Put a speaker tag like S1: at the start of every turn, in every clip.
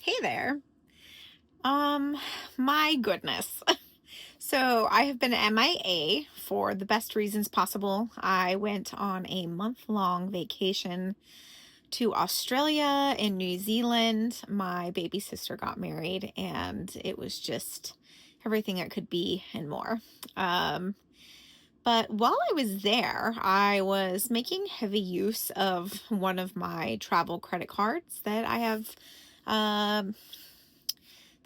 S1: Hey there. Um, my goodness. So I have been MIA for the best reasons possible. I went on a month-long vacation to Australia and New Zealand. My baby sister got married, and it was just everything it could be and more. Um, but while I was there, I was making heavy use of one of my travel credit cards that I have um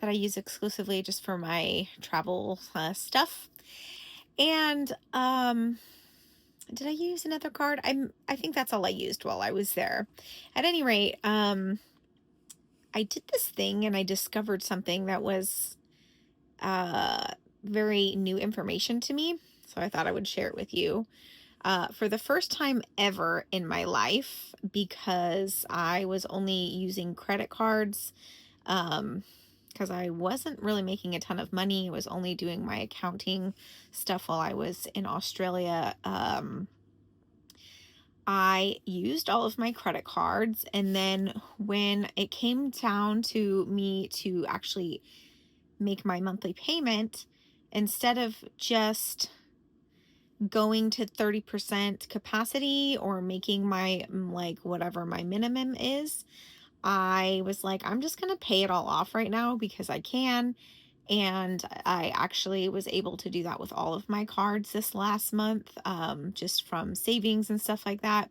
S1: that I use exclusively just for my travel stuff. And did I use another card? I think that's all I used while I was there. At any rate, I did this thing and I discovered something that was uh very new information to me. So I thought I would share it with you. For the first time ever in my life, because I was only using credit cards, um, because I wasn't really making a ton of money. I was only doing my accounting stuff while I was in Australia. I used all of my credit cards, and then when it came down to me to actually make my monthly payment, instead of just going to 30% capacity or making my like whatever my minimum is, I was like, I'm just going to pay it all off right now because I can. And I actually was able to do that with all of my cards this last month, just from savings and stuff like that.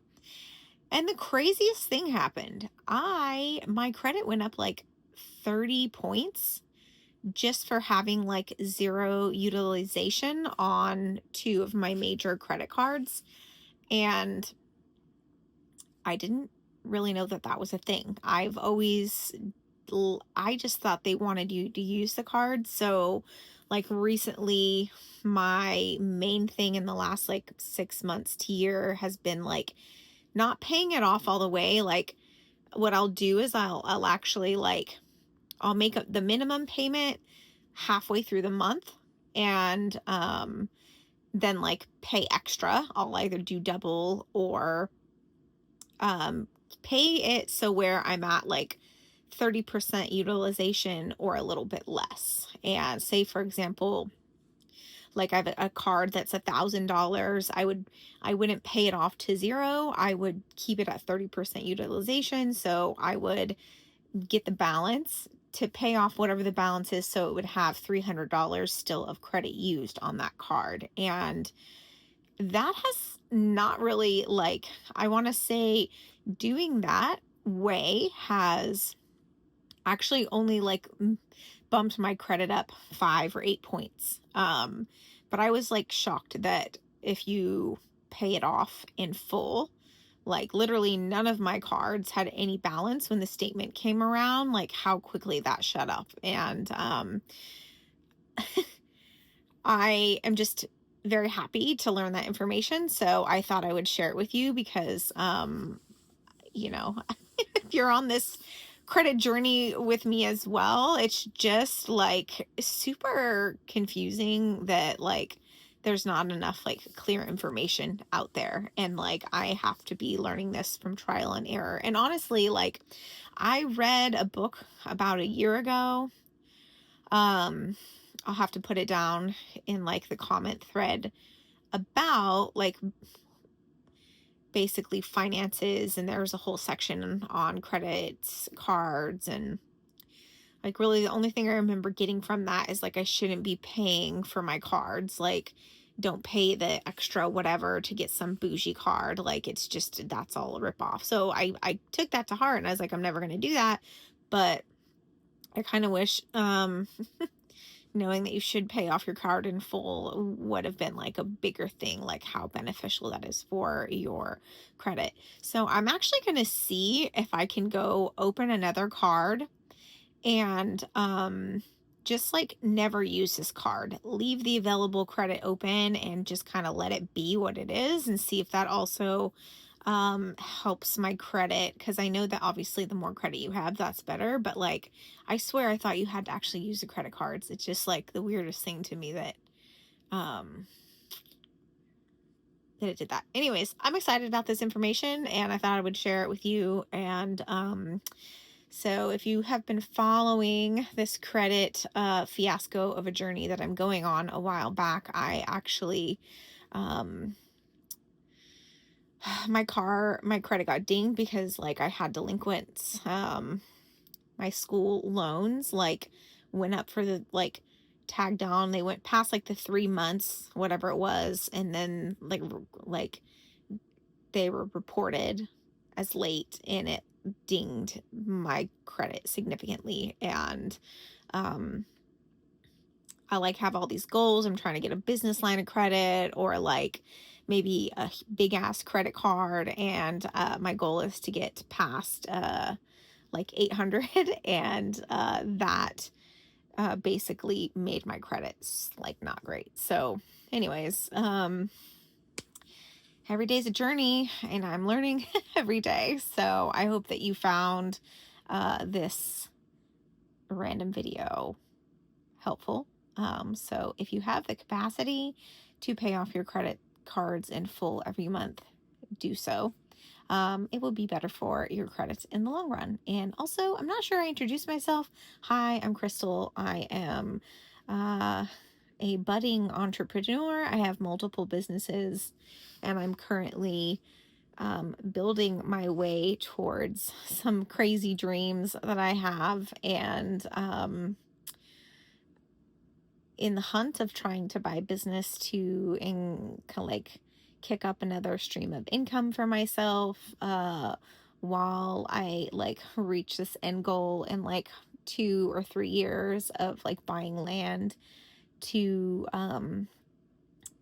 S1: And the craziest thing happened. My credit went up like 30 points just for having like zero utilization on two of my major credit cards. And I didn't really know that that was a thing. I just thought they wanted you to use the card. So, like, recently, my main thing in the last like 6 months to year has been like not paying it off all the way. Like, what I'll do is I'll actually like I'll make up the minimum payment halfway through the month, and then like pay extra. I'll either do double or um pay it so where I'm at like 30% utilization or a little bit less. And say, for example, like I have a card that's $1,000, I wouldn't pay it off to zero. I would keep it at 30% utilization. So I would get the balance to pay off whatever the balance is. So it would have $300 still of credit used on that card. And that has not really like, I want to say doing that way has actually only like bumped my credit up 5 or 8 points. But I was like shocked that if you pay it off in full, like literally none of my cards had any balance when the statement came around, like how quickly that shut up. And I am just very happy to learn that information. So I thought I would share it with you because you know, if you're on this credit journey with me as well, it's just like super confusing that like there's not enough like clear information out there. And like I have to be learning this from trial and error. And honestly, like I read a book about a year ago. Um, I'll have to put it down in like the comment thread about like basically finances, and there's a whole section on credits, cards, and like really the only thing I remember getting from that is like I shouldn't be paying for my cards. Like don't pay the extra whatever to get some bougie card. Like it's just that's all a ripoff. So I took that to heart and I was like, I'm never gonna do that. But I kind of wish knowing that you should pay off your card in full would have been like a bigger thing, like how beneficial that is for your credit. So I'm actually going to see if I can go open another card and just like never use this card, leave the available credit open and just kind of let it be what it is, and see if that also helps my credit, because I know that obviously the more credit you have, that's better. But like I swear I thought you had to actually use the credit cards. It's just like the weirdest thing to me that um it did that. Anyways, I'm excited about this information and I thought I would share it with you. And So if you have been following this credit fiasco of a journey that I'm going on a while back, I actually, um, my credit got dinged because like I had delinquents. My school loans like went up for the like tagged on. They went past like the 3 months, whatever it was, and then like they were reported as late, and it dinged my credit significantly. And um I like have all these goals. I'm trying to get a business line of credit or like maybe a big ass credit card, and my goal is to get past like 800 and that basically made my credits like not great. So anyways, every day's a journey and I'm learning every day. So I hope that you found this random video helpful. So if you have the capacity to pay off your credit cards in full every month, do so. It will be better for your credits in the long run. And also, I'm not sure I introduced myself. Hi, I'm Crystal. I am a budding entrepreneur. I have multiple businesses, and I'm currently building my way towards some crazy dreams that I have. And in the hunt of trying to buy business to and kind of like kick up another stream of income for myself while I like reach this end goal in like 2 or 3 years of like buying land to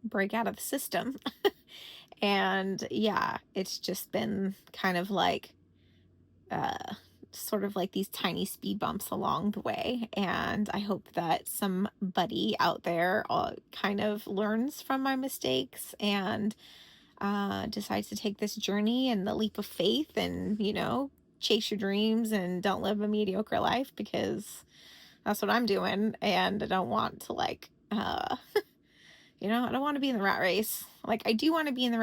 S1: break out of the system. And yeah, it's just been kind of like uh sort of like these tiny speed bumps along the way. And I hope that somebody out there kind of learns from my mistakes and decides to take this journey and the leap of faith and, chase your dreams and don't live a mediocre life, because that's what I'm doing. And I don't want to like, I don't want to be in the rat race. Like, I do want to be in the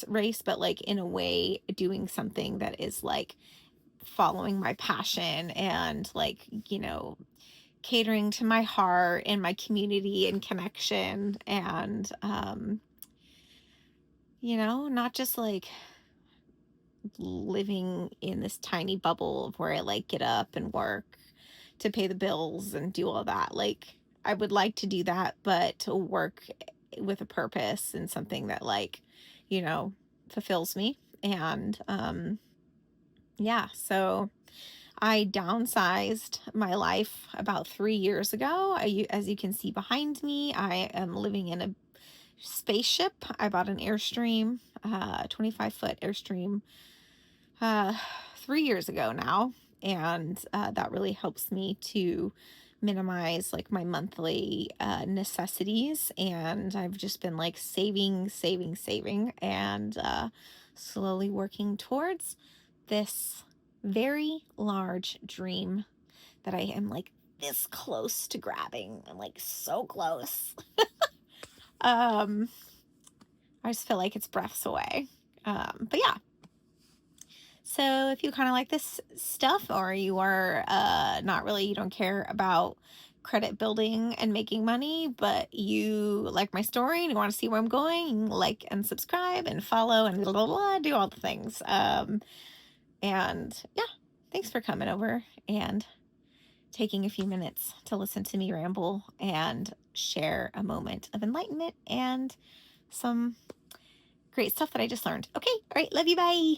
S1: race, but like in a way doing something that is like following my passion and like, catering to my heart and my community and connection, and not just like living in this tiny bubble of where I like get up and work to pay the bills and do all that. Like, I would like to do that, but to work with a purpose and something that like, fulfills me. And yeah, so I downsized my life about 3 years ago. As you can see behind me, I am living in a spaceship. I bought an Airstream, 25-foot Airstream, uh, 3 years ago now. And that really helps me to minimize like my monthly necessities. And I've just been like saving, and slowly working towards this very large dream that I am like this close to grabbing. I'm like so close. um I just feel like it's breaths away. But yeah. So if you kind of like this stuff, or you are not really, you don't care about credit building and making money, but you like my story and you want to see where I'm going, like and subscribe and follow and blah, blah, blah, do all the things. And yeah, thanks for coming over and taking a few minutes to listen to me ramble and share a moment of enlightenment and some great stuff that I just learned. Okay, all right, love you, bye.